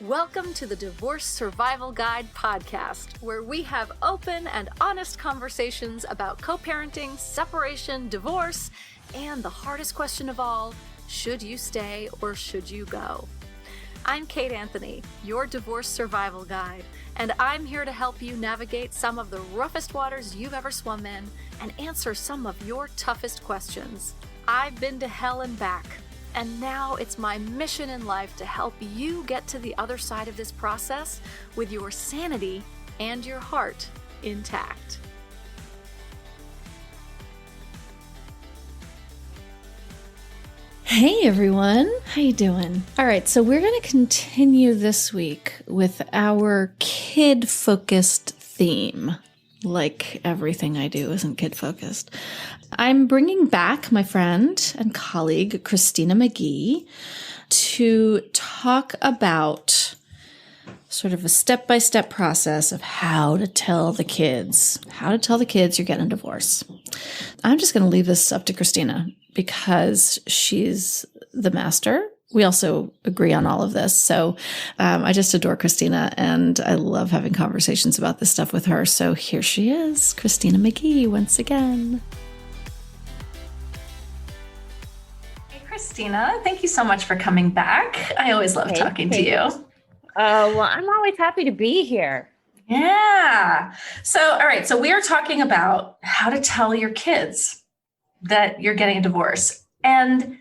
Welcome to the Divorce Survival Guide podcast, where we have open and honest conversations about co-parenting, separation, divorce, and the hardest question of all, should you stay or should you go? I'm Kate Anthony, your divorce survival guide, and I'm here to help you navigate some of the roughest waters you've ever swum in and answer some of your toughest questions. I've been to hell and back. And now it's my mission in life to help you get to the other side of this process with your sanity and your heart intact. Hey everyone, how you doing? All right, so we're going to continue this week with our kid-focused theme. Like everything I do isn't kid-focused. I'm bringing back my friend and colleague, Christina McGhee, to talk about sort of a step-by-step process of how to tell the kids you're getting a divorce. I'm just going to leave this up to Christina because she's the master. We also agree on all of this. So I just adore Christina, and I love having conversations about this stuff with her. So here she is, Christina McGhee, once again. Hey, Christina, thank you so much for coming back. I always love talking to you. Well, I'm always happy to be here. Yeah. So, all right. So we are talking about how to tell your kids that you're getting a divorce. And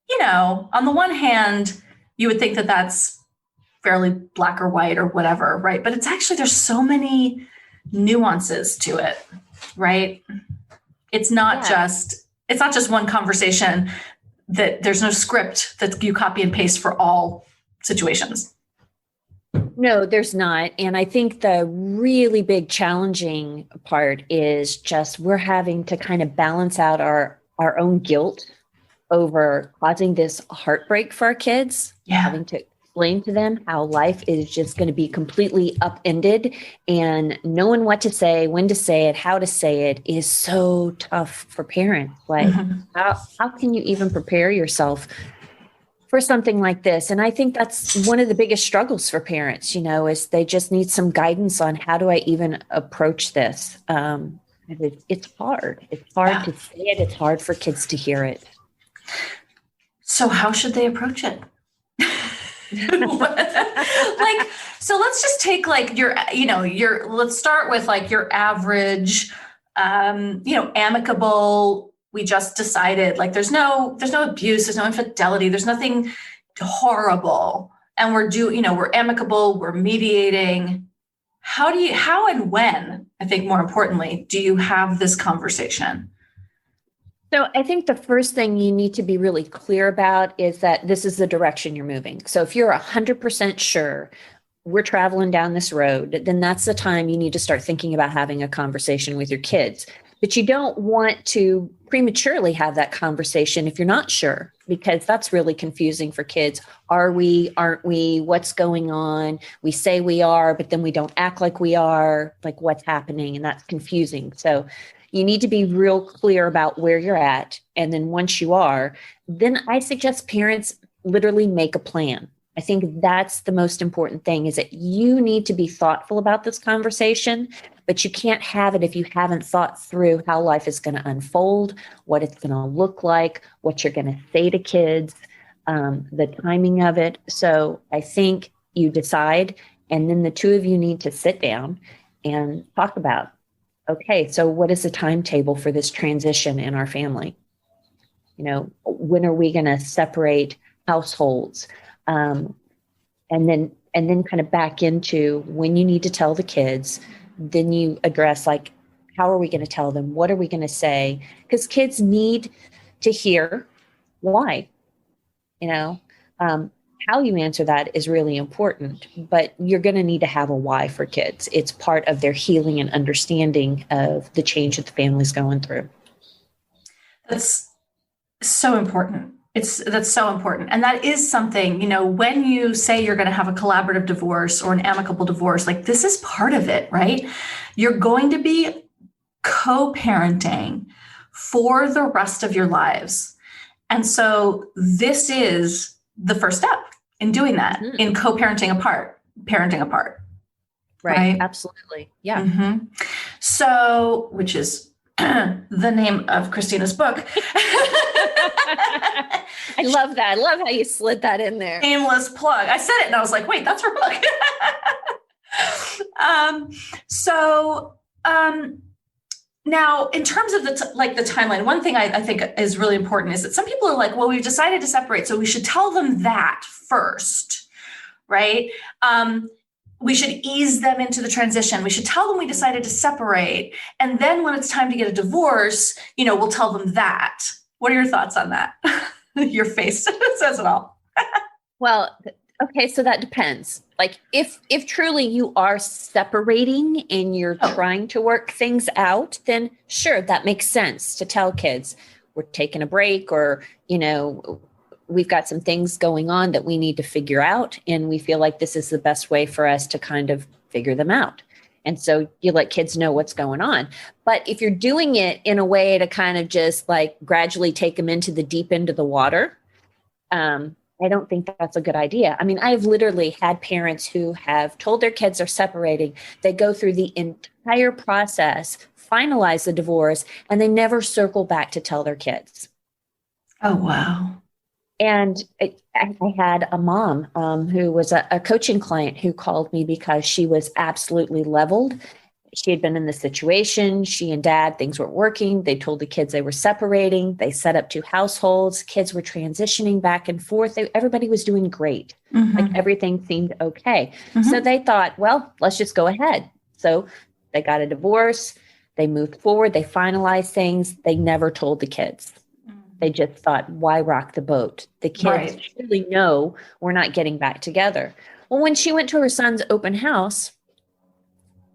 you know, on the one hand, you would think that that's fairly black or white or whatever, right? But it's actually, there's so many nuances to it, right? It's not just one conversation that there's no script that you copy and paste for all situations. No, there's not. And I think the really big challenging part is just we're having to kind of balance out our own guilt over causing this heartbreak for our kids, having to explain to them how life is just going to be completely upended, and knowing what to say, when to say it, how to say it is so tough for parents. Like, how can you even prepare yourself for something like this? And I think that's one of the biggest struggles for parents, is they just need some guidance on how do I even approach this? It's hard. It's hard to say it. It's hard for kids to hear it. So how should they approach it? So let's just take let's start with like your average, amicable. We just decided like there's no abuse, there's no infidelity, there's nothing horrible. And we're amicable, we're mediating. How and when, I think more importantly, do you have this conversation? So I think the first thing you need to be really clear about is that this is the direction you're moving. So if you're 100% sure we're traveling down this road, then that's the time you need to start thinking about having a conversation with your kids. But you don't want to prematurely have that conversation if you're not sure, because that's really confusing for kids. Are we, aren't we, what's going on? We say we are, but then we don't act like we are, like what's happening, and that's confusing. So you need to be real clear about where you're at. And then once you are, then I suggest parents literally make a plan. I think that's the most important thing, is that you need to be thoughtful about this conversation, but you can't have it if you haven't thought through how life is going to unfold, what it's going to look like, what you're going to say to kids, the timing of it. So I think you decide, and then the two of you need to sit down and talk about, okay, so what is the timetable for this transition in our family? When are we going to separate households? And then kind of back into when you need to tell the kids, then you address like, how are we going to tell them? What are we going to say? Because kids need to hear why, how you answer that is really important, but you're going to need to have a why for kids. It's part of their healing and understanding of the change that the family's going through. That's so important. That's so important. And that is something, when you say you're going to have a collaborative divorce or an amicable divorce, like this is part of it, right? You're going to be co-parenting for the rest of your lives. And so this is the first step. in doing that, Mhm. in co-parenting apart, parenting apart. Right. Absolutely. Yeah. Mm-hmm. So, which is the name of Christina's book. I love that. I love how you slid that in there. Shameless plug. I said it and I was like, wait, that's her book. Now, in terms of the timeline, one thing I think is really important is that some people are like, well, we've decided to separate, so we should tell them that first, right? We should ease them into the transition. We should tell them we decided to separate. And then when it's time to get a divorce, we'll tell them that. What are your thoughts on that? Your face says it all. Well, okay, so that depends. Like if truly you are separating and you're trying to work things out, then sure, that makes sense to tell kids we're taking a break, or, we've got some things going on that we need to figure out. And we feel like this is the best way for us to kind of figure them out. And so you let kids know what's going on. But if you're doing it in a way to kind of just like gradually take them into the deep end of the water, I don't think that's a good idea. I mean, I've literally had parents who have told their kids are separating. They go through the entire process, finalize the divorce, and they never circle back to tell their kids. Oh, wow. And I had a mom who was a coaching client who called me because she was absolutely leveled. She had been in this situation. She and dad, things weren't working. They told the kids they were separating. They set up 2 households. Kids were transitioning back and forth. Everybody was doing great. Mm-hmm. Like everything seemed okay. Mm-hmm. So they thought, well, let's just go ahead. So they got a divorce. They moved forward. They finalized things. They never told the kids. They just thought, why rock the boat? The kids surely know we're not getting back together. Well, when she went to her son's open house,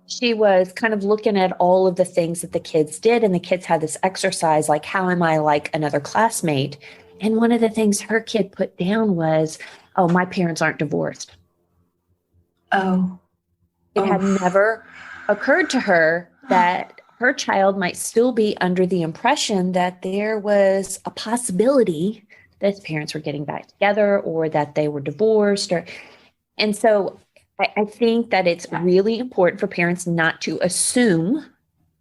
she was kind of looking at all of the things that the kids did. And the kids had this exercise, like, how am I like another classmate? And one of the things her kid put down was, oh, my parents aren't divorced. Oh. It had never occurred to her that her child might still be under the impression that there was a possibility that his parents were getting back together or that they were divorced. And so I think that it's really important for parents not to assume,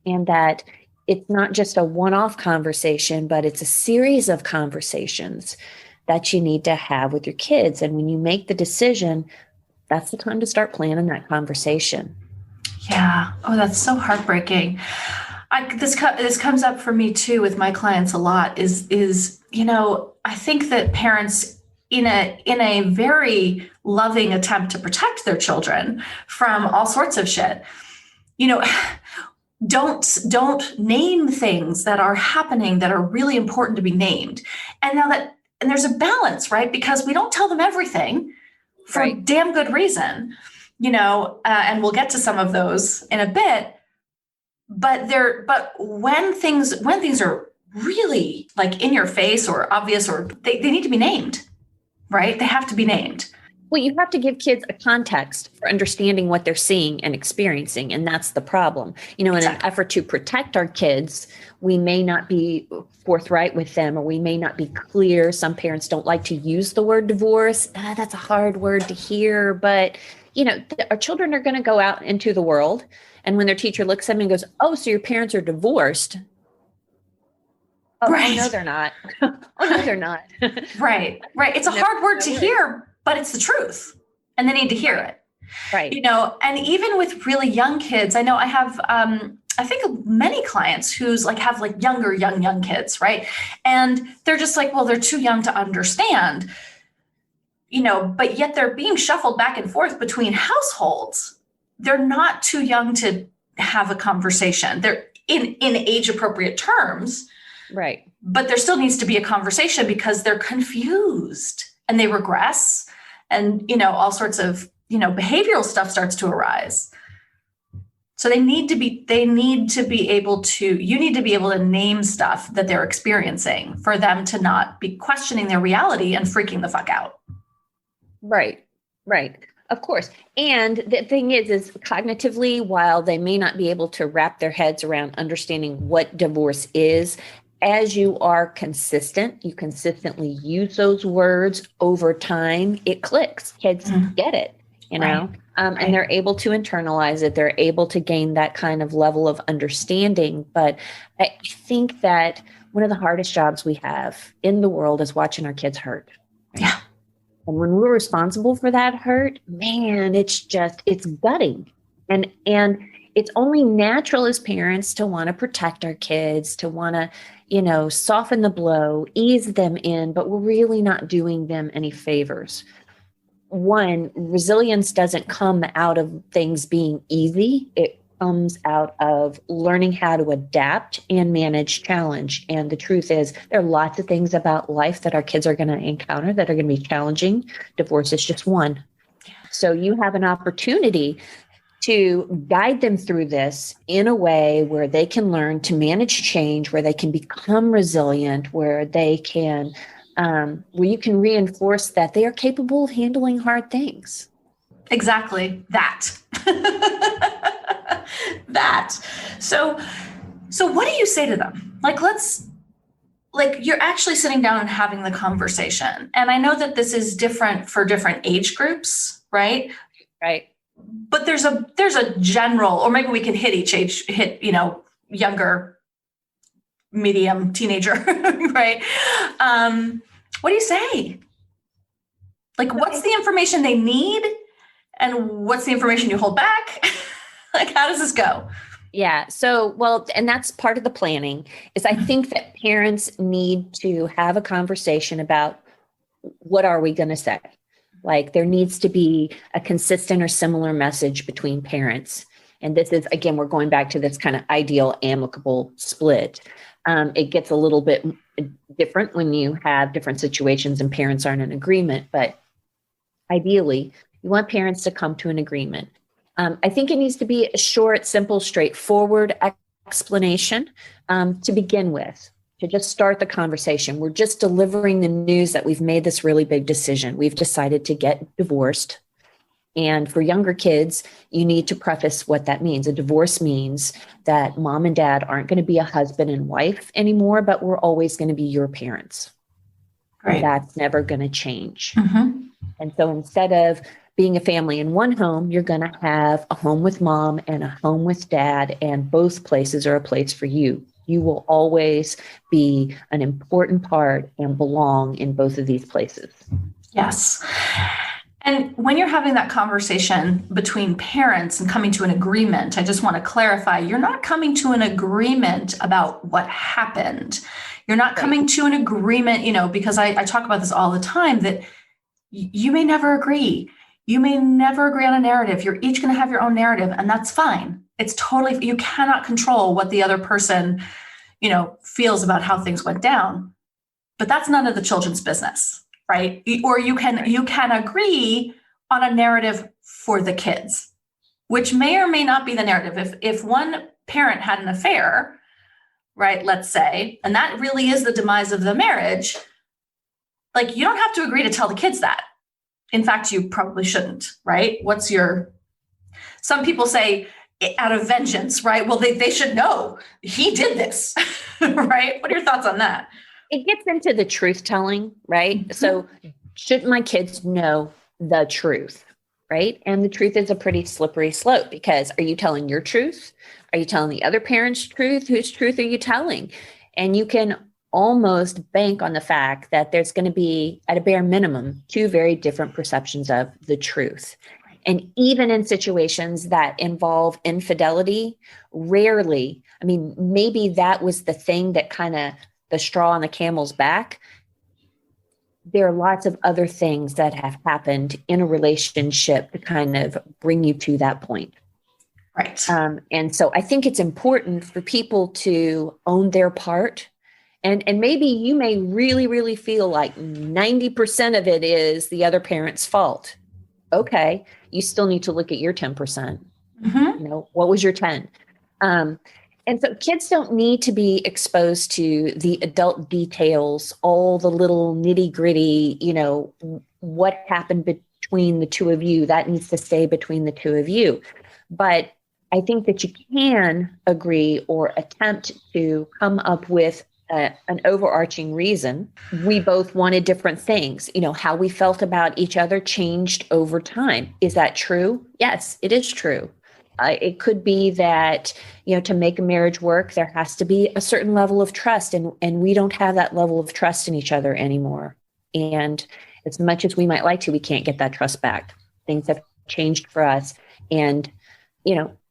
and that it's not just a one-off conversation, but it's a series of conversations that you need to have with your kids. And when you make the decision, that's the time to start planning that conversation. Yeah. Oh, that's so heartbreaking. This comes up for me too with my clients a lot is, I think that parents in a very loving attempt to protect their children from all sorts of shit, don't name things that are happening that are really important to be named. And there's a balance, right? Because we don't tell them everything for damn good reason. And we'll get to some of those in a bit, but when things are really like in your face or obvious, or they need to be named, right? They have to be named. Well, you have to give kids a context for understanding what they're seeing and experiencing. And that's the problem. In an effort to protect our kids, we may not be forthright with them, or we may not be clear. Some parents don't like to use the word divorce. That's a hard word to hear, but our children are going to go out into the world. And when their teacher looks at them and goes, oh, so your parents are divorced. Oh, right. Oh no, they're not. Oh, no, they're not. Right. It's a hard word to hear, but it's the truth. And they need to hear it. Right. And even with really young kids, I know I have, I think many clients who's have young kids. Right. And they're just like, well, they're too young to understand. But yet they're being shuffled back and forth between households. They're not too young to have a conversation. They're in age appropriate terms. Right. But there still needs to be a conversation because they're confused and they regress, and, all sorts of, behavioral stuff starts to arise. So you need to be able to name stuff that they're experiencing for them to not be questioning their reality and freaking the fuck out. Right. Of course. And the thing is cognitively, while they may not be able to wrap their heads around understanding what divorce is, as you are consistent, you consistently use those words over time, it clicks. Kids get it, you know, and they're able to internalize it. They're able to gain that kind of level of understanding. But I think that one of the hardest jobs we have in the world is watching our kids hurt. Right? Yeah. And when we're responsible for that hurt, man, it's gutting. And it's only natural as parents to want to protect our kids, to want to, you know, soften the blow, ease them in, but we're really not doing them any favors. One, resilience doesn't come out of things being easy. It comes out of learning how to adapt and manage challenge. And the truth is, there are lots of things about life that our kids are going to encounter that are going to be challenging. Divorce is just one. So you have an opportunity to guide them through this in a way where they can learn to manage change, where they can become resilient, where they can, where you can reinforce that they are capable of handling hard things. Exactly that. That. So what do you say to them? Like you're actually sitting down and having the conversation. And I know that this is different for different age groups, right? Right. But there's a general, or maybe we can hit, you know, younger, medium, teenager, right? What do you say? Like, what's the information they need? And what's the information you hold back? Like, how does this go? Yeah. So, well, and that's part of the planning is I think that parents need to have a conversation about what are we going to say? Like there needs to be a consistent or similar message between parents. And this is, again, we're going back to this kind of ideal amicable split. It gets a little bit different when you have different situations and parents aren't in agreement, but ideally you want parents to come to an agreement. I think it needs to be a short, simple, straightforward explanation to begin with. To just start the conversation. We're just delivering the news that we've made this really big decision. We've decided to get divorced. And for younger kids, you need to preface what that means. A divorce means that mom and dad aren't going to be a husband and wife anymore, but we're always going to be your parents. Right. That's never going to change. Mm-hmm. And so instead of being a family in one home, you're going to have a home with mom and a home with dad, and both places are a place for you. You will always be an important part and belong in both of these places. Yes. And when you're having that conversation between parents and coming to an agreement, I just want to clarify, you're not coming to an agreement about what happened. You're not coming to an agreement, you know, because I talk about this all the time, that you may never agree. You may never agree on a narrative. You're each going to have your own narrative, and that's fine. It's totally, you cannot control what the other person, you know, feels about how things went down, but that's none of the children's business, right? Or you can agree on a narrative for the kids, which may or may not be the narrative. If one parent had an affair, right, let's say, and that really is the demise of the marriage, like you don't have to agree to tell the kids that. In fact, you probably shouldn't, right? Some people say, out of vengeance, right? Well, they should know he did this, right? What are your thoughts on that? It gets into the truth telling, right? Mm-hmm. So shouldn't my kids know the truth, right? And the truth is a pretty slippery slope, because are you telling your truth? Are you telling the other parent's truth? Whose truth are you telling? And you can almost bank on the fact that there's going to be, at a bare minimum, two very different perceptions of the truth. And even in situations that involve infidelity, rarely, I mean, maybe that was the thing that kind of the straw on the camel's back. There are lots of other things that have happened in a relationship to kind of bring you to that point. Right. And so I think it's important for people to own their part. And maybe you may really, really feel like 90% of it is the other parent's fault. Okay, you still need to look at your 10%. Mm-hmm. You know, what was your 10? And so kids don't need to be exposed to the adult details, all the little nitty gritty, you know, what happened between the two of you. That needs to stay between the two of you. But I think that you can agree or attempt to come up with an overarching reason. We both wanted different things. How we felt about each other changed over time. Is that true? Yes, it is true. It could be that, to make a marriage work, there has to be a certain level of trust, and we don't have that level of trust in each other anymore. And as much as we might like to, we can't get that trust back. Things have changed for us, and,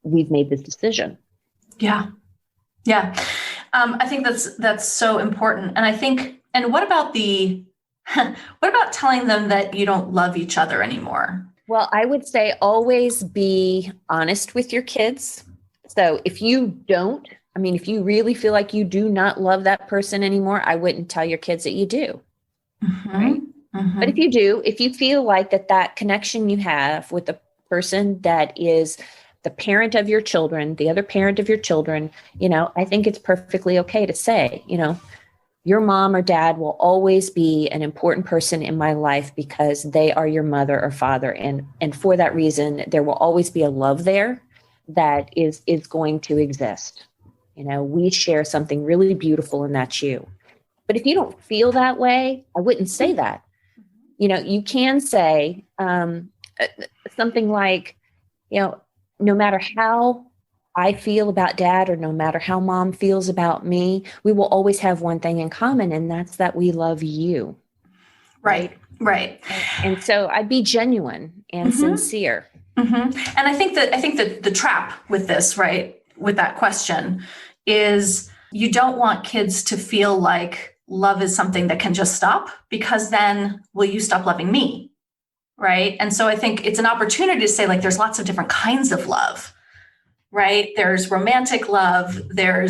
we've made this decision. Yeah. Yeah. I think that's so important. And I think, and what about telling them that you don't love each other anymore? Well, I would say always be honest with your kids. So if you if you really feel like you do not love that person anymore, I wouldn't tell your kids that you do. Mm-hmm. Right? Mm-hmm. But if you do, if you feel like that connection you have with the person that is the parent of your children, the other parent of your children, I think it's perfectly okay to say, your mom or dad will always be an important person in my life because they are your mother or father. And for that reason, there will always be a love there that is going to exist. We share something really beautiful, and that's you. But if you don't feel that way, I wouldn't say that. You can say something like, no matter how I feel about dad, or no matter how mom feels about me, we will always have one thing in common, and that's that we love you. Right. And so I'd be genuine and sincere. Mm-hmm. And I think that the trap with this, right, with that question, is you don't want kids to feel like love is something that can just stop, because then will you stop loving me? Right. And so I think it's an opportunity to say, like, there's lots of different kinds of love, right? There's romantic love,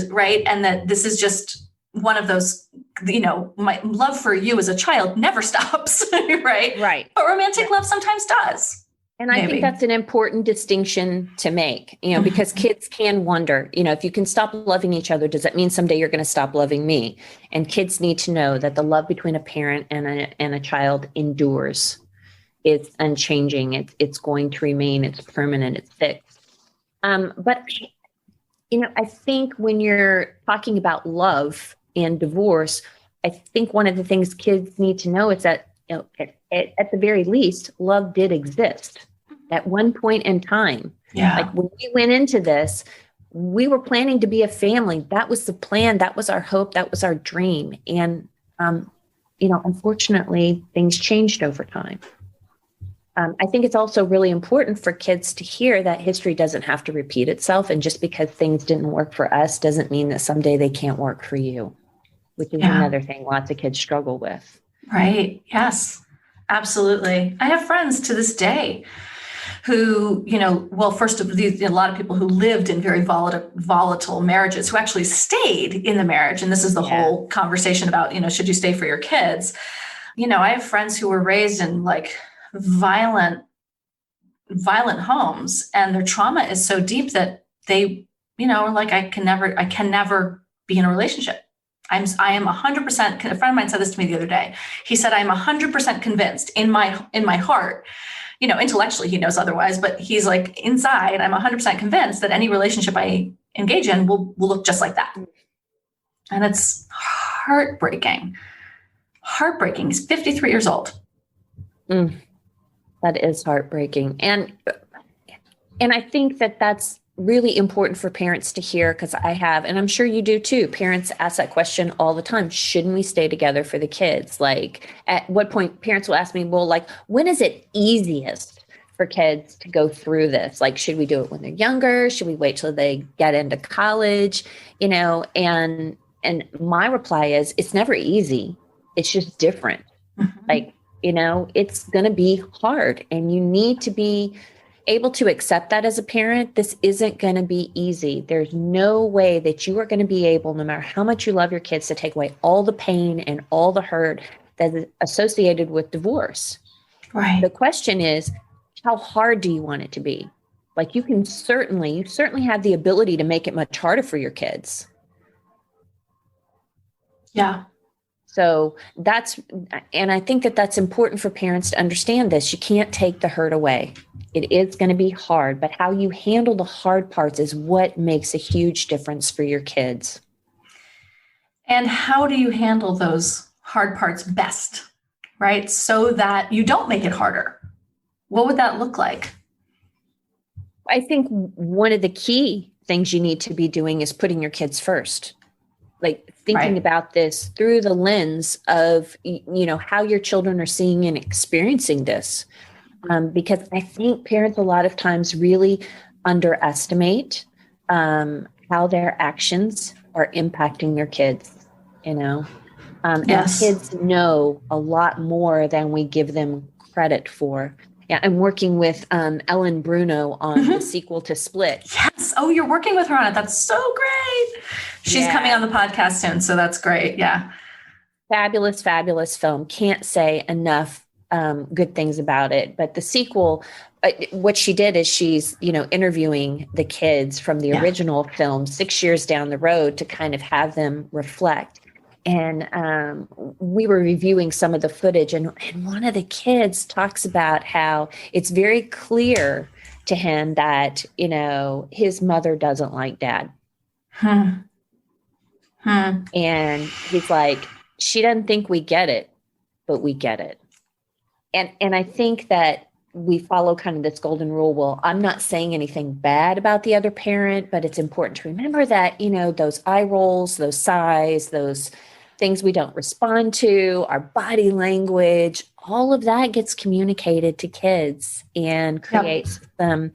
right. And that this is just one of those, my love for you as a child never stops, right? Right. But romantic love sometimes does. And I think that's an important distinction to make, because kids can wonder, if you can stop loving each other, does that mean someday you're going to stop loving me? And kids need to know that the love between a parent and a child endures. It's unchanging. It's going to remain. It's permanent. It's fixed. But, I think when you're talking about love and divorce, I think one of the things kids need to know is that, at the very least, love did exist at one point in time. Yeah. Like when we went into this, we were planning to be a family. That was the plan. That was our hope. That was our dream. And, unfortunately, things changed over time. I think it's also really important for kids to hear that history doesn't have to repeat itself. And just because things didn't work for us doesn't mean that someday they can't work for you, which is another thing lots of kids struggle with. Right. Yes, absolutely. I have friends to this day who, first of these, a lot of people who lived in very volatile marriages, who actually stayed in the marriage. And this is the whole conversation about, should you stay for your kids? I have friends who were raised in like violent homes, and their trauma is so deep that they, are like, I can never be in a relationship. I am 100%. A friend of mine said this to me the other day. He said, I'm 100% convinced in my heart, intellectually he knows otherwise, but he's like, inside, I'm 100% convinced that any relationship I engage in will look just like that. And it's heartbreaking. He's 53 years old. That is heartbreaking. And I think that that's really important for parents to hear, because I have, and I'm sure you do too, parents ask that question all the time. Shouldn't we stay together for the kids? Like, at what point parents will ask me, well, like, when is it easiest for kids to go through this? Like, should we do it when they're younger? Should we wait till they get into college? And my reply is, it's never easy. It's just different. Mm-hmm. Like, it's going to be hard, and you need to be able to accept that as a parent. This isn't going to be easy. There's no way that you are going to be able, no matter how much you love your kids, to take away all the pain and all the hurt that is associated with divorce. Right. The question is, how hard do you want it to be? Like, you certainly have the ability to make it much harder for your kids. Yeah. So and I think that that's important for parents to understand this. You can't take the hurt away. It is going to be hard, but how you handle the hard parts is what makes a huge difference for your kids. And how do you handle those hard parts best, right? So that you don't make it harder. What would that look like? I think one of the key things you need to be doing is putting your kids first. Like thinking about this through the lens of, how your children are seeing and experiencing this. Because I think parents a lot of times really underestimate how their actions are impacting their kids, Yes. And kids know a lot more than we give them credit for. Yeah, I'm working with Ellen Brono on the sequel to Split. Yes. Oh, you're working with her on it. That's so great. She's coming on the podcast soon, so that's great. Yeah. Fabulous, fabulous film. Can't say enough good things about it. But the sequel, what she did is she's, interviewing the kids from the original film 6 years down the road to kind of have them reflect. And we were reviewing some of the footage, and one of the kids talks about how it's very clear to him that, his mother doesn't like dad. And he's like, she doesn't think we get it, but we get it. And I think that we follow kind of this golden rule. Well, I'm not saying anything bad about the other parent, but it's important to remember that, those eye rolls, those sighs, those things we don't respond to, our body language, all of that gets communicated to kids and creates some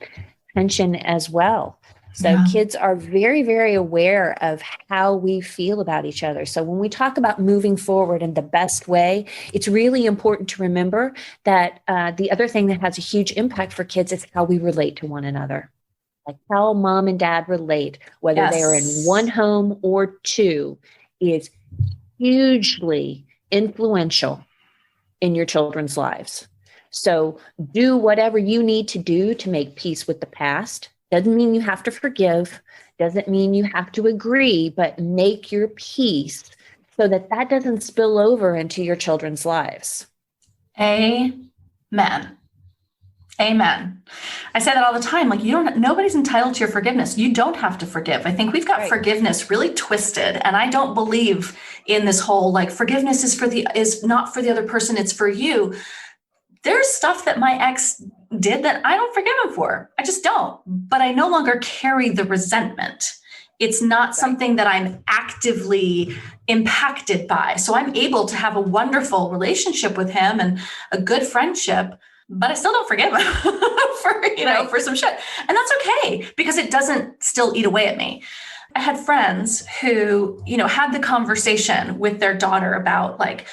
tension as well. So kids are very, very aware of how we feel about each other. So when we talk about moving forward in the best way, it's really important to remember that the other thing that has a huge impact for kids is how we relate to one another. Like how mom and dad relate, whether they're in one home or two, is hugely influential in your children's lives. So do whatever you need to do to make peace with the past. Doesn't mean you have to forgive, doesn't mean you have to agree, but make your peace so that that doesn't spill over into your children's lives. Amen. Amen. I say that all the time. Like nobody's entitled to your forgiveness. You don't have to forgive. I think we've got forgiveness really twisted. And I don't believe in this whole, like, forgiveness is not for the other person. It's for you. There's stuff that my ex did that I don't forgive him for. I just don't, but I no longer carry the resentment. It's not something that I'm actively impacted by. So I'm able to have a wonderful relationship with him and a good friendship, but I still don't forgive him for some shit. And that's okay, because it doesn't still eat away at me. I had friends who, had the conversation with their daughter about, like,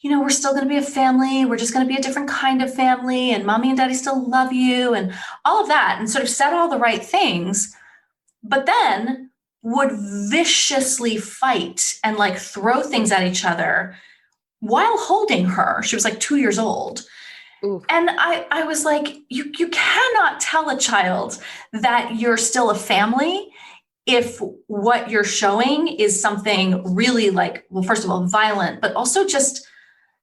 we're still going to be a family. We're just going to be a different kind of family. And mommy and daddy still love you and all of that, and sort of said all the right things, but then would viciously fight and like throw things at each other while holding her. She was like 2 years old. Ooh. And I was like, you cannot tell a child that you're still a family if what you're showing is something really, like, well, first of all, violent, but also just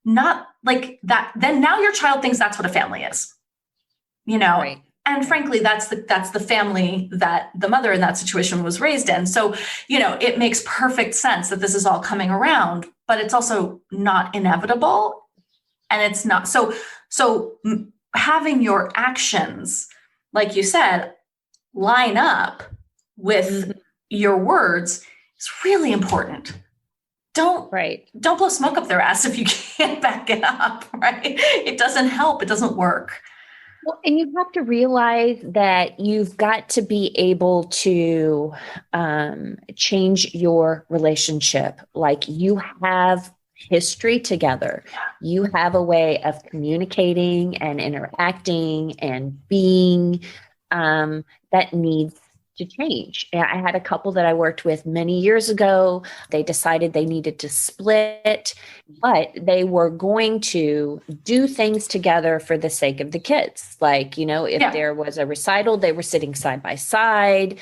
not like that. Then now your child thinks that's what a family is, Right. And frankly, that's the family that the mother in that situation was raised in. So, it makes perfect sense that this is all coming around, but it's also not inevitable. And it's not so having your actions, like you said, line up with your words is really important. Don't blow smoke up their ass if you can't back it up, right? It doesn't help. It doesn't work. Well, and you have to realize that you've got to be able to change your relationship. Like, you have history together. You have a way of communicating and interacting and being that needs to change. I had a couple that I worked with many years ago. They decided they needed to split, but they were going to do things together for the sake of the kids. Like, if there was a recital, they were sitting side by side.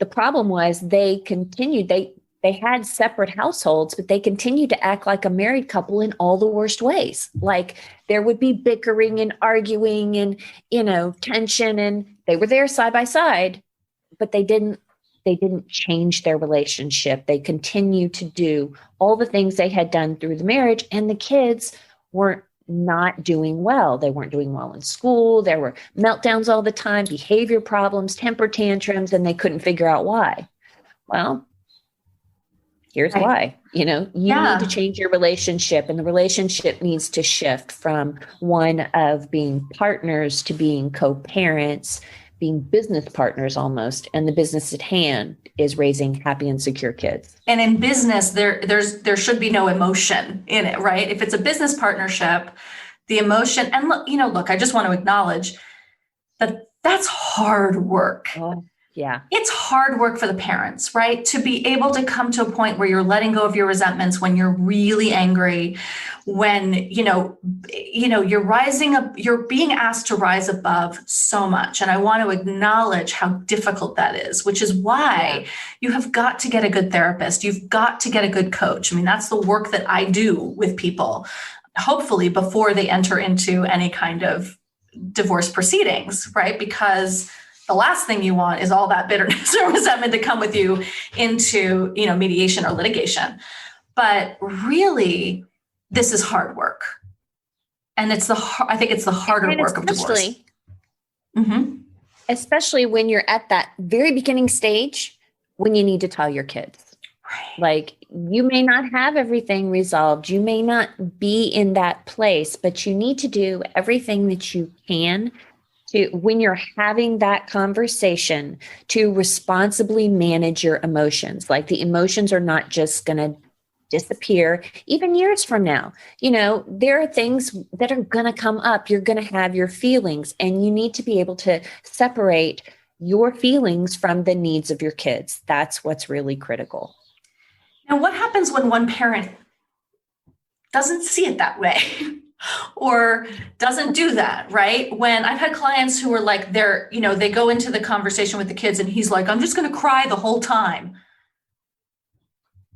The problem was they continued, they had separate households, but they continued to act like a married couple in all the worst ways. Like, there would be bickering and arguing and, tension, and they were there side by side, but they didn't They didn't change their relationship. They continued to do all the things they had done through the marriage, and the kids weren't not doing well. They weren't doing well in school. There were meltdowns all the time, behavior problems, temper tantrums, and they couldn't figure out why. Well, here's why. You need to change your relationship, and the relationship needs to shift from one of being partners to being co-parents, being business partners almost, and the business at hand is raising happy and secure kids. And in business, there should be no emotion in it, right? If it's a business partnership, the emotion, and look, I just want to acknowledge that that's hard work. Oh, yeah. It's hard work for the parents, right? To be able to come to a point where you're letting go of your resentments, when you're really angry, when, you're rising up, you're being asked to rise above so much. And I want to acknowledge how difficult that is, which is why you have got to get a good therapist. You've got to get a good coach. I mean, that's the work that I do with people, hopefully before they enter into any kind of divorce proceedings, right? Because the last thing you want is all that bitterness or resentment to come with you into, mediation or litigation. But really, this is hard work. And I think it's the harder work of divorce. Especially when you're at that very beginning stage, when you need to tell your kids. Right. Like, you may not have everything resolved. You may not be in that place, but you need to do everything that you can to, when you're having that conversation, to responsibly manage your emotions. Like, the emotions are not just going to disappear even years from now. There are things that are going to come up. You're going to have your feelings, and you need to be able to separate your feelings from the needs of your kids. That's what's really critical. Now, what happens when one parent doesn't see it that way? Or doesn't do that, right? When I've had clients who are like, they go into the conversation with the kids and he's like, I'm just going to cry the whole time.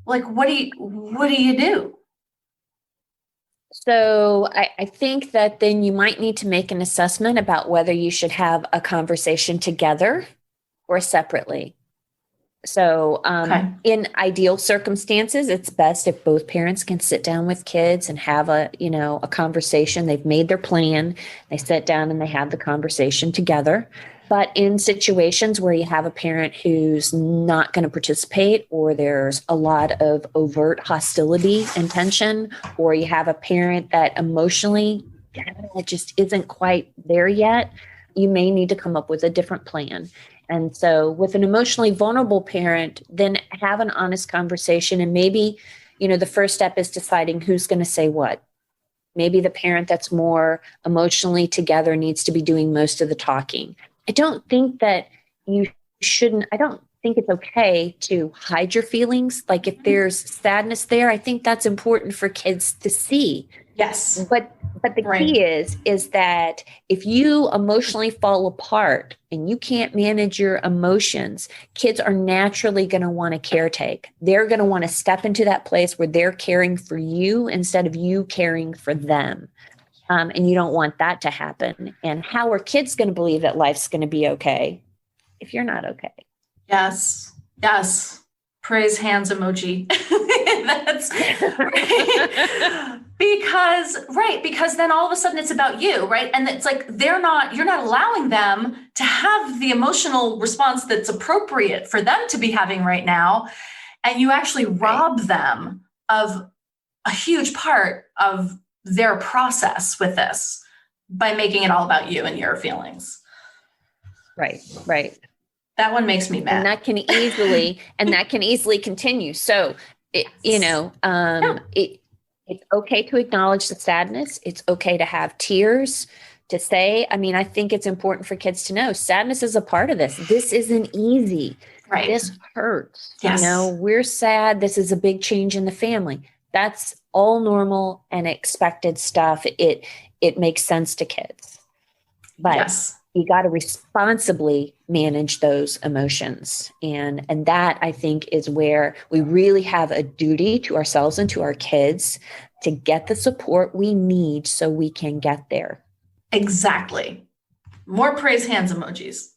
Like, what do you do? So I think that then you might need to make an assessment about whether you should have a conversation together or separately. So in ideal circumstances, it's best if both parents can sit down with kids and have a conversation. They've made their plan. They sit down and they have the conversation together. But in situations where you have a parent who's not going to participate, or there's a lot of overt hostility and tension, or you have a parent that emotionally just isn't quite there yet, you may need to come up with a different plan. And so with an emotionally vulnerable parent, then have an honest conversation. And maybe, the first step is deciding who's going to say what. Maybe the parent that's more emotionally together needs to be doing most of the talking. I don't think that I don't think it's okay to hide your feelings. Like, if there's sadness there, I think that's important for kids to see. Yes. But the key is that if you emotionally fall apart and you can't manage your emotions, kids are naturally going to want to caretake. They're going to want to step into that place where they're caring for you instead of you caring for them. And you don't want that to happen. And how are kids going to believe that life's going to be okay if you're not okay? Yes. Yes. Praise hands emoji. That's right. Because then all of a sudden it's about you, right? And it's like, you're not allowing them to have the emotional response that's appropriate for them to be having right now. And you actually rob them of a huge part of their process with this by making it all about you and your feelings. Right. That one makes me mad. And that can easily continue. So, it's okay to acknowledge the sadness. It's okay to have tears, to say, I think it's important for kids to know sadness is a part of this. This isn't easy. Right. This hurts. Yes. We're sad. This is a big change in the family. That's all normal and expected stuff. It makes sense to kids. But you got to responsibly manage those emotions. And that, I think, is where we really have a duty to ourselves and to our kids to get the support we need so we can get there. Exactly. More praise hands emojis.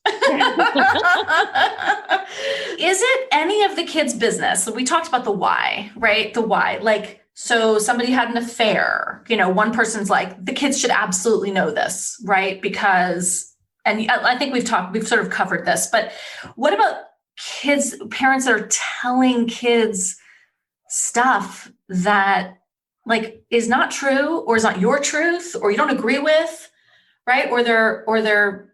Is it any of the kids' business? So we talked about the why, right? The why. Like, so somebody had an affair. One person's like, the kids should absolutely know this, right? Because, and I think we've sort of covered this, but what about parents that are telling kids stuff that like is not true or is not your truth or you don't agree with, right? Or they're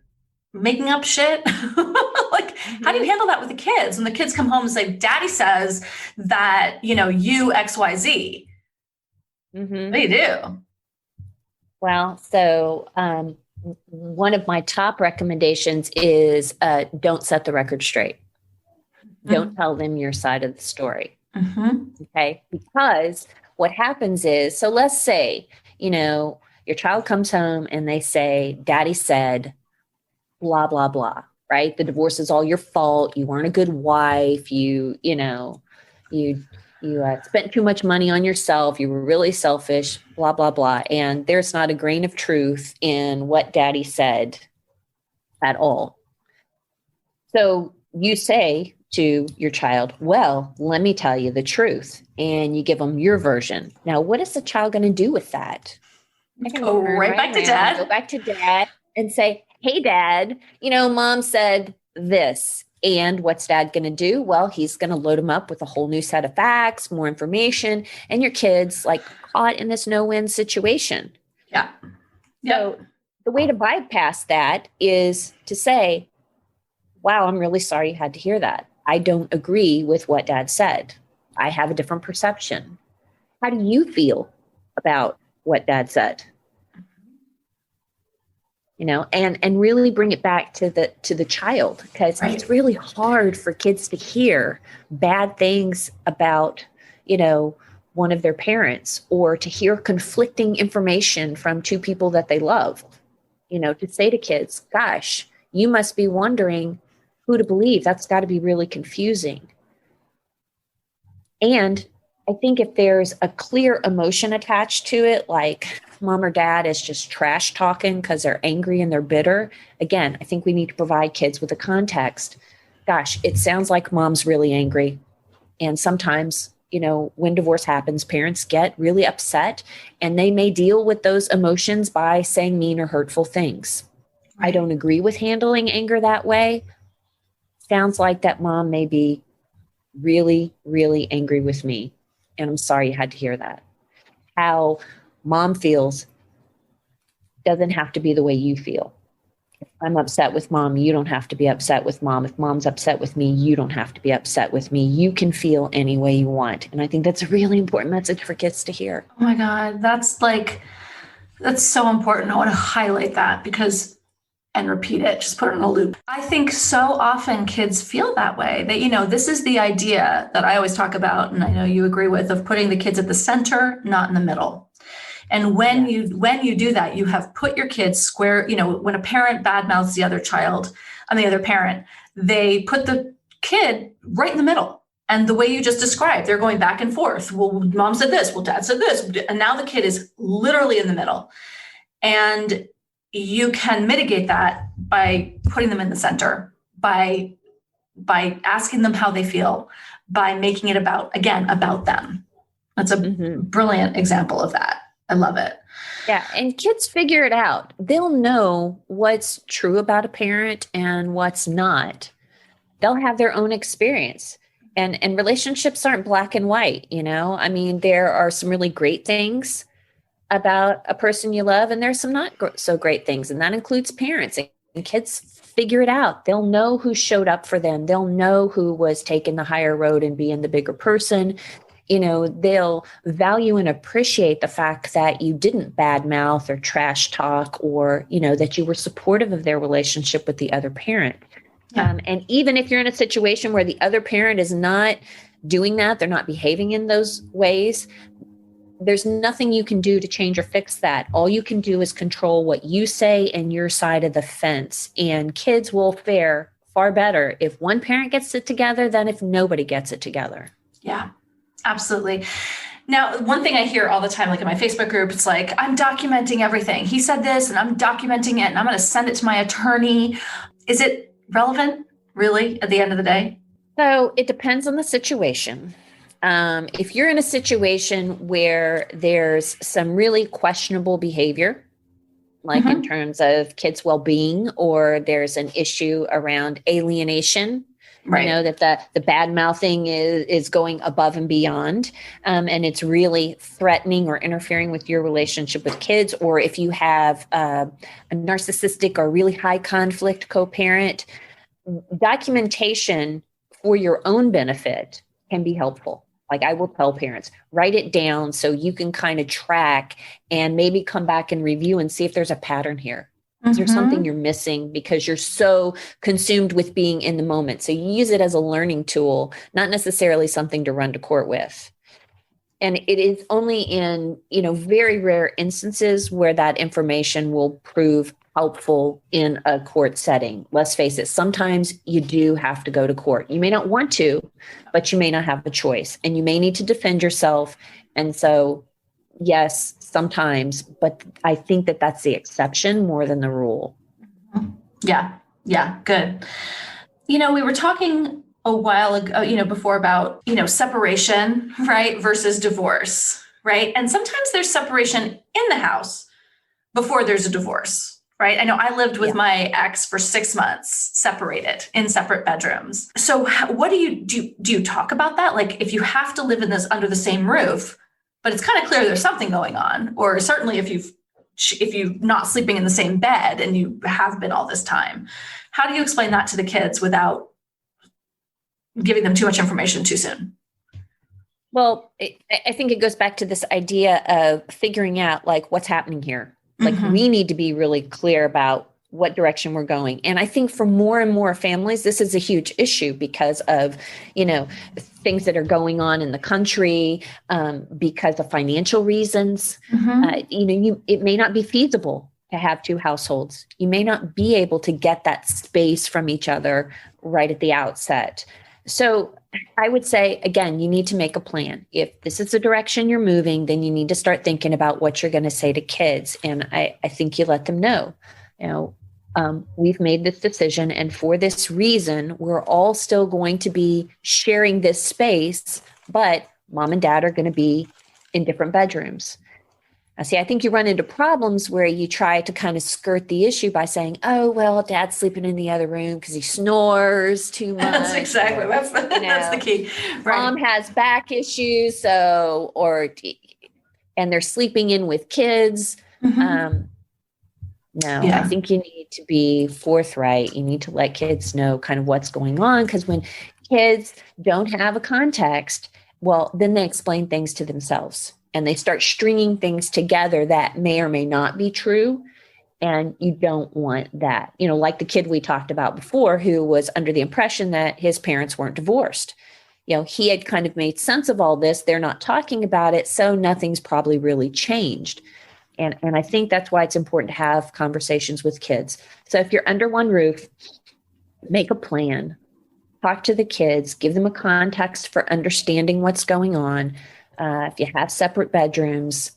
making up shit. Like, how do you handle that with the kids when the kids come home and say, Daddy says that, you XYZ? What do you do? Well, so one of my top recommendations is don't set the record straight. Don't tell them your side of the story. Okay. Because what happens is, so let's say, your child comes home and they say, Daddy said, blah, blah, blah, right? The divorce is all your fault. You weren't a good wife. You spent too much money on yourself. You were really selfish, blah, blah, blah. And there's not a grain of truth in what Daddy said at all. So you say to your child, well, let me tell you the truth. And you give them your version. Now, what is the child going to do with that? Go right back to dad. Go back to dad and say, hey, Dad, Mom said this. And what's Dad going to do? Well, he's going to load him up with a whole new set of facts, more information, and your kid's like caught in this no-win situation. Yeah. So the way to bypass that is to say, wow, I'm really sorry you had to hear that. I don't agree with what Dad said. I have a different perception. How do you feel about what Dad said? And really bring it back to the child, because it's really hard for kids to hear bad things about, one of their parents, or to hear conflicting information from two people that they love. To say to kids, gosh, you must be wondering who to believe. That's got to be really confusing. And I think if there's a clear emotion attached to it, like mom or dad is just trash talking because they're angry and they're bitter, again, I think we need to provide kids with a context. Gosh, it sounds like mom's really angry. And sometimes, when divorce happens, parents get really upset and they may deal with those emotions by saying mean or hurtful things. Right. I don't agree with handling anger that way. Sounds like that mom may be really, really angry with me. And I'm sorry you had to hear that. How mom feels doesn't have to be the way you feel. If I'm upset with mom, you don't have to be upset with mom. If mom's upset with me, you don't have to be upset with me. You can feel any way you want. And I think that's a really important message for kids to hear. Oh my God, that's so important. I want to highlight that and repeat it, just put it in a loop. I think so often kids feel that way. That, this is the idea that I always talk about, and I know you agree with, of putting the kids at the center, not in the middle. And when you do that, you have put your kids square, when a parent badmouths the other parent, they put the kid right in the middle. And the way you just described, they're going back and forth. Well, mom said this, well, dad said this. And now the kid is literally in the middle. And you can mitigate that by putting them in the center, by asking them how they feel, by making it about them. That's a brilliant example of that. I love it. Yeah. And kids figure it out. They'll know what's true about a parent and what's not. They'll have their own experience. And relationships aren't black and white, I mean, there are some really great things about a person you love, and there's some not so great things. And that includes parents, and kids figure it out. They'll know who showed up for them. They'll know who was taking the higher road and being the bigger person. They'll value and appreciate the fact that you didn't badmouth or trash talk, or, that you were supportive of their relationship with the other parent. Yeah. And even if you're in a situation where the other parent is not doing that, they're not behaving in those ways, there's nothing you can do to change or fix that. All you can do is control what you say and your side of the fence. And kids will fare far better if one parent gets it together than if nobody gets it together. Yeah, absolutely. Now, one thing I hear all the time, like in my Facebook group, it's like, I'm documenting everything. He said this and I'm documenting it and I'm going to send it to my attorney. Is it relevant, really, at the end of the day? So it depends on the situation. If you're in a situation where there's some really questionable behavior, like in terms of kids' well-being, or there's an issue around alienation, Right. you know, that the bad mouthing is going above and beyond, and it's really threatening or interfering with your relationship with kids, or if you have a narcissistic or really high conflict co-parent, documentation for your own benefit can be helpful. Like I will tell parents, write it down so you can kind of track and maybe come back and review and see if there's a pattern here. Is there something you're missing because you're so consumed with being in the moment? So you use it as a learning tool, not necessarily something to run to court with. And it is only in, very rare instances where that information will prove helpful in a court setting. Let's face it, sometimes you do have to go to court. You may not want to, but you may not have a choice and you may need to defend yourself. And so, yes, sometimes, but I think that that's the exception more than the rule. Yeah. Good. We were talking a while ago, before about, separation, right, versus divorce, right? And sometimes there's separation in the house before there's a divorce. Right. I know I lived with my ex for 6 months, separated in separate bedrooms. So what do you talk about that? Like if you have to live in this under the same roof, but it's kind of clear there's something going on, or certainly if you're not sleeping in the same bed and you have been all this time, how do you explain that to the kids without giving them too much information too soon? Well, I think it goes back to this idea of figuring out like what's happening here. Like we need to be really clear about what direction we're going. And I think for more and more families, this is a huge issue because of, things that are going on in the country, because of financial reasons. It may not be feasible to have two households. You may not be able to get that space from each other right at the outset. So I would say, again, you need to make a plan. If this is the direction you're moving, then you need to start thinking about what you're going to say to kids. And I think you let them know, we've made this decision. And for this reason, we're all still going to be sharing this space, but mom and dad are going to be in different bedrooms. See, I think you run into problems where you try to kind of skirt the issue by saying, oh, well, dad's sleeping in the other room because he snores too much. That's exactly, that's the key. Right. Mom has back issues, and they're sleeping in with kids. I think you need to be forthright. You need to let kids know kind of what's going on, because when kids don't have a context, well, then they explain things to themselves. And they start stringing things together that may or may not be true. And you don't want that. Like the kid we talked about before, who was under the impression that his parents weren't divorced. He had kind of made sense of all this. They're not talking about it. So nothing's probably really changed. And I think that's why it's important to have conversations with kids. So if you're under one roof, make a plan, talk to the kids, give them a context for understanding what's going on. If you have separate bedrooms,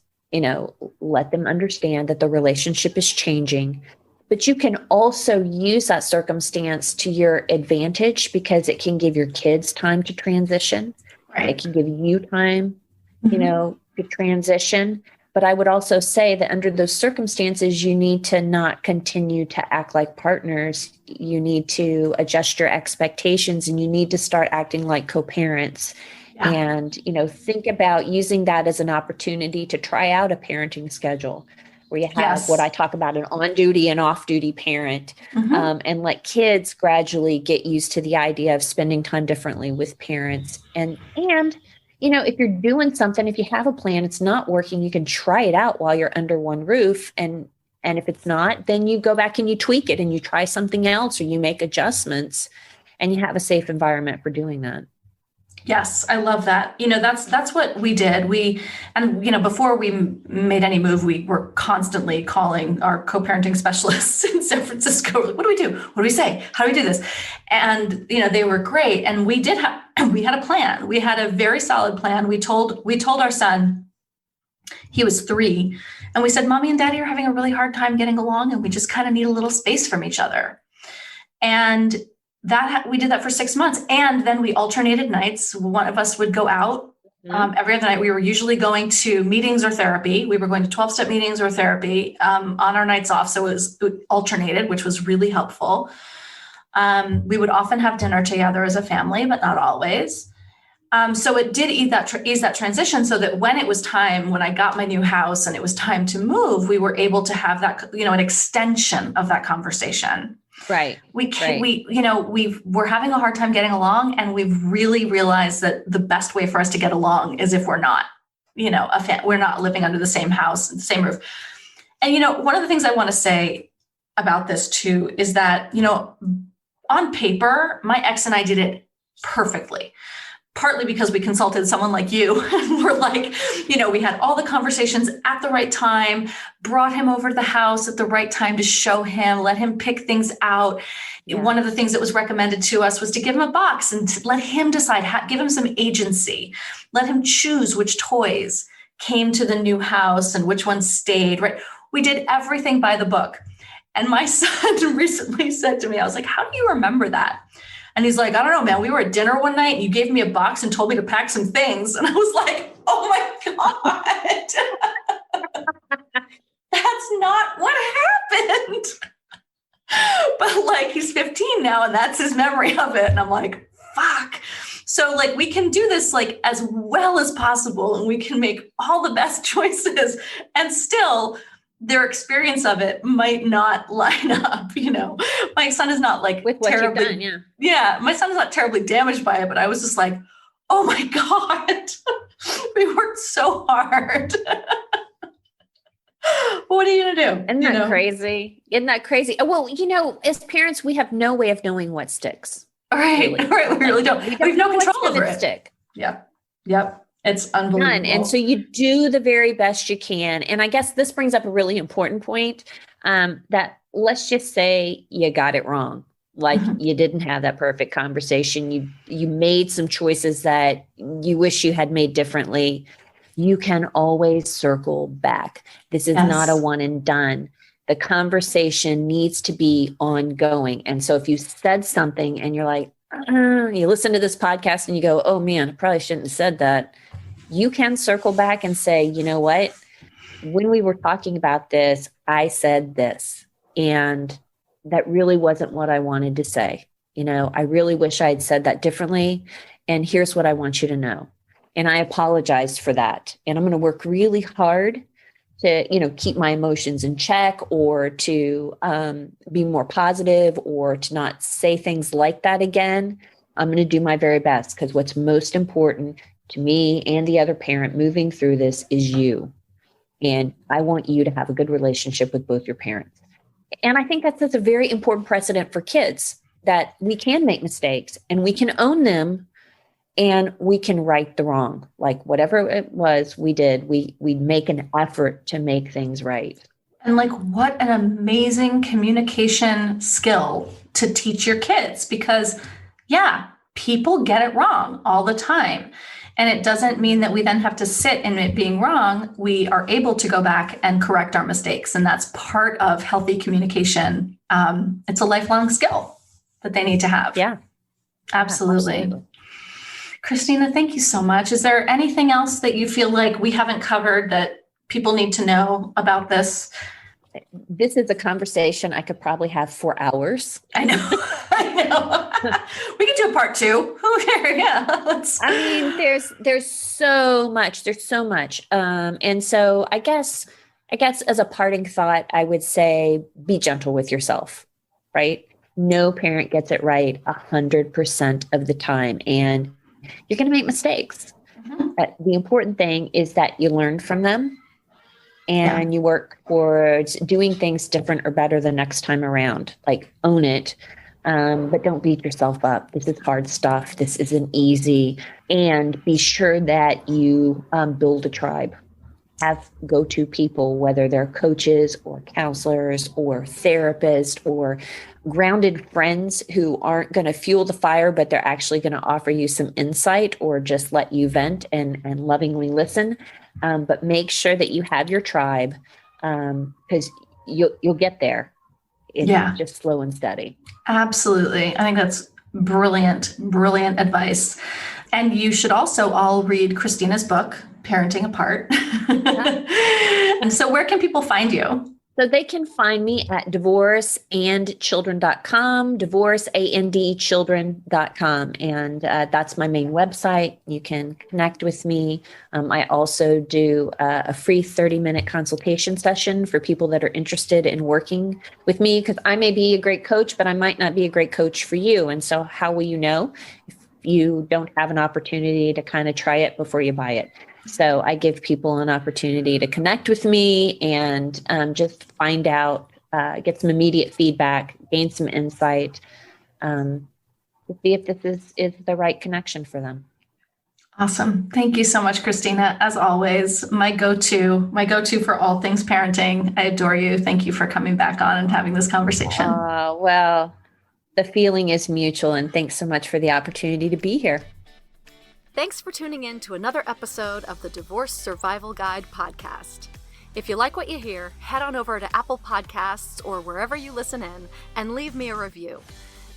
let them understand that the relationship is changing. But you can also use that circumstance to your advantage because it can give your kids time to transition. Right. It can give you time, to transition. But I would also say that under those circumstances, you need to not continue to act like partners. You need to adjust your expectations and you need to start acting like co-parents. Yeah. And, think about using that as an opportunity to try out a parenting schedule where you have what I talk about, an on-duty and off-duty parent, and let kids gradually get used to the idea of spending time differently with parents. And if you're doing something, if you have a plan, it's not working, you can try it out while you're under one roof. And if it's not, then you go back and you tweak it and you try something else or you make adjustments and you have a safe environment for doing that. Yes, I love that. That's what we did. Before we made any move, we were constantly calling our co-parenting specialists in San Francisco. Like, what do we do? What do we say? How do we do this? And, they were great. And we had a plan. We had a very solid plan. We told our son, he was 3, and we said, Mommy and Daddy are having a really hard time getting along, and we just kind of need a little space from each other. And we did that for 6 months. And then we alternated nights. One of us would go out every other night. We were usually going to meetings or therapy. We were going to 12-step meetings or therapy on our nights off. So it alternated, which was really helpful. We would often have dinner together as a family, but not always. So it did ease that transition, so that when it was time, when I got my new house and it was time to move, we were able to have that, an extension of that conversation. Right. We're having a hard time getting along, and we've really realized that the best way for us to get along is if we're not, we're not living under the same house, the same roof. And, one of the things I want to say about this too is that, on paper, my ex and I did it perfectly. Partly because we consulted someone like you, and we're like, we had all the conversations at the right time, brought him over to the house at the right time to show him, let him pick things out. Yeah. One of the things that was recommended to us was to give him a box and to let him decide, give him some agency, let him choose which toys came to the new house and which ones stayed, right? We did everything by the book. And my son recently said to me, I was like, how do you remember that? And he's like, I don't know, man, we were at dinner one night and you gave me a box and told me to pack some things. And I was like, oh my God, that's not what happened. But he's 15 now and that's his memory of it. And I'm like, fuck. So we can do this as well as possible, and we can make all the best choices, and still their experience of it might not line up. My son is not with what terribly, you've done, yeah, my son is not terribly damaged by it, but I was just like, oh my God, we worked so hard. What are you going to do? Isn't that crazy? Isn't that crazy? Well, as parents, we have no way of knowing what sticks. All right. Really. All right. We really don't. We have no control over it. Stick. Yeah. Yep. It's unbelievable. And so you do the very best you can. And I guess this brings up a really important point, that let's just say you got it wrong. You didn't have that perfect conversation. You made some choices that you wish you had made differently. You can always circle back. This is not a one and done. The conversation needs to be ongoing. And so if you said something and you're like, you listen to this podcast and you go, oh man, I probably shouldn't have said that. You can circle back and say, you know what? When we were talking about this, I said this, and that really wasn't what I wanted to say. I really wish I had said that differently. And here's what I want you to know. And I apologized for that. And I'm going to work really hard to, keep my emotions in check, or to be more positive, or to not say things like that again. I'm going to do my very best, because what's most important to me and the other parent moving through this is you. And I want you to have a good relationship with both your parents. And I think that sets a very important precedent for kids, that we can make mistakes and we can own them, and we can right the wrong. Whatever it was we did, we make an effort to make things right. And what an amazing communication skill to teach your kids, because people get it wrong all the time. And it doesn't mean that we then have to sit in it being wrong. We are able to go back and correct our mistakes. And that's part of healthy communication. It's a lifelong skill that they need to have. Yeah, absolutely. Christina, thank you so much. Is there anything else that you feel like we haven't covered that people need to know about this? This is a conversation I could probably have for hours. I know. We can do a part 2. Yeah. There's so much. There's so much. And so I guess as a parting thought, I would say, be gentle with yourself, right? No parent gets it right 100% of the time. And you're going to make mistakes. The important thing is that you learn from them, and you work towards doing things different or better the next time around. Own it. But don't beat yourself up. This is hard stuff. This isn't easy. And be sure that you build a tribe. Have go-to people, whether they're coaches or counselors or therapists or grounded friends who aren't going to fuel the fire, but they're actually going to offer you some insight or just let you vent and lovingly listen. But make sure that you have your tribe, because you'll get there. It's just slow and steady. Absolutely. I think that's brilliant advice. And you should also all read Christina's book, Parenting Apart. And so where can people find you? So they can find me at divorceandchildren.com, divorceandchildren.com. And that's my main website. You can connect with me. I also do a free 30-minute consultation session for people that are interested in working with me, because I may be a great coach, but I might not be a great coach for you. And so how will you know if you don't have an opportunity to kind of try it before you buy it? So I give people an opportunity to connect with me and just find out, get some immediate feedback, gain some insight, to see if this is the right connection for them. Awesome. Thank you so much, Christina. As always, my go-to for all things parenting. I adore you. Thank you for coming back on and having this conversation. Well, the feeling is mutual, and thanks so much for the opportunity to be here. Thanks for tuning in to another episode of the Divorce Survival Guide podcast. If you like what you hear, head on over to Apple Podcasts or wherever you listen in and leave me a review.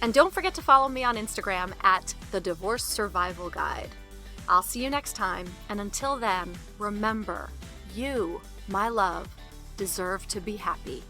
And don't forget to follow me on Instagram at the Divorce Survival Guide. I'll see you next time, and until then, remember, you, my love, deserve to be happy.